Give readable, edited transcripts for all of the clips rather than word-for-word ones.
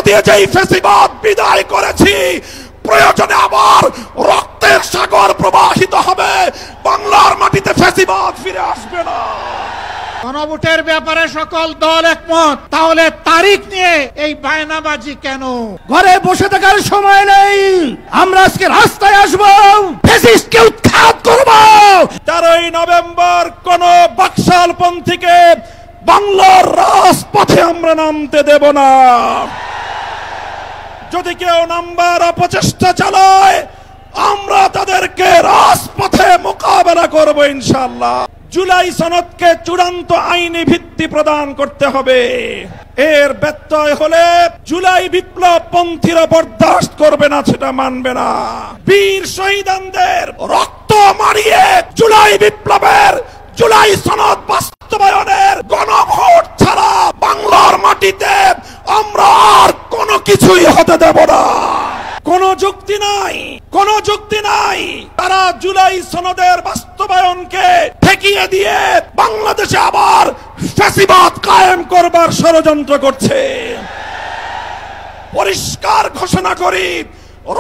দিয়ে যেই ফ্যাসিবাদ বিদায় করেছি, প্রয়োজনে আবার রক্তের সাগর প্রবাহিত হবে, বাংলার মাটিতে ফ্যাসিবাদ ফিরে আসবে না। গণভোটের ব্যাপারে সকল দল একমত, তাহলে তারিখ নিয়ে এই বায়নাবাজি কেন? ঘরে বসে থাকার সময় নেই, আমরা আজকে রাস্তায় আসবো, ফ্যাসিস্টকে উৎখাত করব। 13ই নভেম্বর কোন বাকশালপন্থীকে বাংলার রাজপথে আমরা নামতে দেব না। যদি কেউ নামবার অপচেষ্টা চালায়, আমরা তাদেরকে রাজপথে মোকাবেলা করব ইনশাআল্লাহ। জুলাই সনদকে চূড়ান্ত আইনি ভিত্তি প্রদান করতে হবে। এর ব্যত্যয় হলে জুলাই বিপ্লব পন্থীরা বরদাস্ত করবে না, সেটা মানবে না। বীর শহীদদের রক্ত মারিয়ে জুলাই বিপ্লবের, জুলাই সনদ বাস্তবায়নের গণভোট ছাড়া বাংলার মাটিতে আমরা আর কোনো কিছুই হতে দেব না। কোনো যুক্তি নাই, কোনো যুক্তি নাই। তারা জুলাই সনদের বাস্তবায়নকে ঠেকিয়ে দিয়ে বাংলাদেশে আবার ফ্যাসিবাদ কায়েম করবার ষড়যন্ত্র করছে। পরিষ্কার ঘোষণা করি,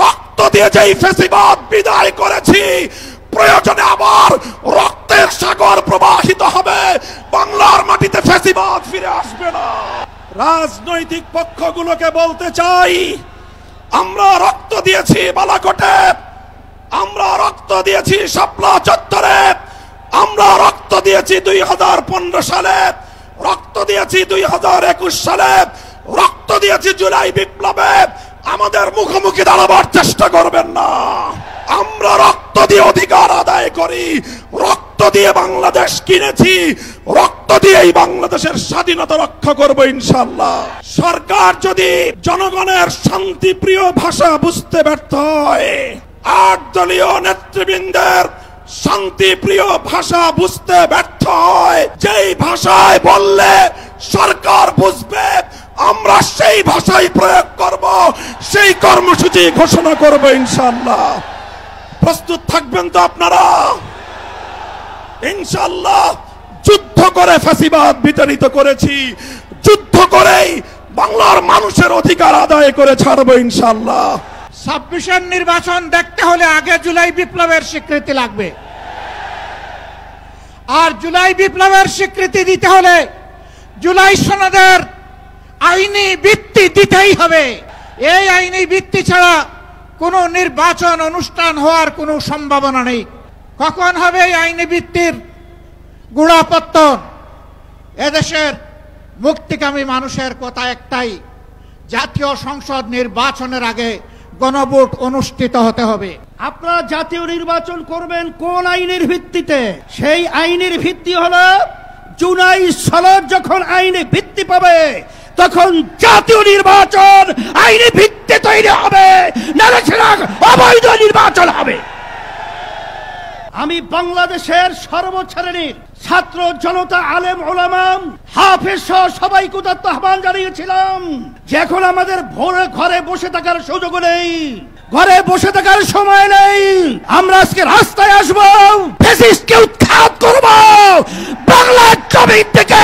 রক্ত দিয়ে যেই ফ্যাসিবাদ বিদায় করেছি, প্রয়োজনে আবার রক্তের সাগর প্রবাহিত হবে, বাংলার মাটিতে ফ্যাসিবাদ ফিরে আসবে না। রাজনৈতিক পক্ষগুলোকে বলতে চাই, আমরা রক্ত দিয়েছি বালাকোটে, আমরা রক্ত দিয়েছি শাপলা চত্বরে, আমরা রক্ত দিয়েছি 2015 সালে, রক্ত দিয়েছি 2021 সালে, রক্ত দিয়েছি জুলাই বিপ্লবে। আমাদের মুখোমুখি দাঁড়াবার চেষ্টা করবেন না। আমরা রক্ত দিয়ে অধিকার আদায় করি, রক্ত দিয়ে বাংলাদেশ কিনেছি, রক্ত দিয়েই বাংলাদেশের স্বাধীনতা রক্ষা করব ইনশাআল্লাহ। সরকার যদি জনগণের শান্তিপ্রিয় ভাষা বুঝতে ব্যর্থ হয়, 8 দলীয় নেতৃবৃন্দের শান্তিপ্রিয় ভাষা বুঝতে ব্যর্থ হয়, যেই ভাষায় বললে সরকার বুঝবে, আমরা সেই ভাষাই প্রয়োগ করব, সেই কর্মসূচি ঘোষণা করব ইনশাআল্লাহ। প্রস্তুত থাকবেন তো আপনারা? ইনশাআল্লাহ যুদ্ধ করে ফ্যাসিবাদ বিতাড়িত করেছি, যুদ্ধ করেই বাংলার মানুষের অধিকার আদায় করে ছাড়বো ইনশাআল্লাহ। 26-এর নির্বাচন দেখতে হলে আগে জুলাই বিপ্লবের স্বীকৃতি লাগবে, আর জুলাই বিপ্লবের স্বীকৃতি দিতে হলে জুলাই সনদের আইনি ভিত্তি দিতেই হবে। এই আইনি ভিত্তি ছাড়া কোনো নির্বাচন অনুষ্ঠান হওয়ার কোনো সম্ভাবনা নেই। কখন হবে এই আইনি ভিত্তির গোড়াপত্তন? এদেশের মুক্তিকামী মানুষের কথা একটাই, জাতীয় সংসদ নির্বাচনের আগে গণভোট অনুষ্ঠিত হতে হবে। আপনারা জাতীয় নির্বাচন করবেন কোন আইনের ভিত্তিতে? সেই আইনের ভিত্তি হলো জুলাই সনদ যখন আইনি ভিত্তি পাবে, তখন জাতীয় নির্বাচন আইনি ভিত্তি তৈরি হবে, নাহলে সেটা অবৈধ নির্বাচন হবে। আমি বাংলাদেশের সর্বশ্রেণীর ছাত্র জনতা, আলেম ওলামা, হাফেজ সহ সবাইকে উদাত্ত আহ্বান জানিয়েছিলাম যে এখন আমাদের ঘরে বসে থাকার সুযোগ নেই, ঘরে বসে থাকার সময় নেই, আমরা আজকে রাস্তায় আসবো, ফ্যাসিস্টকে উৎখাত করব, বাংলার জমিন থেকে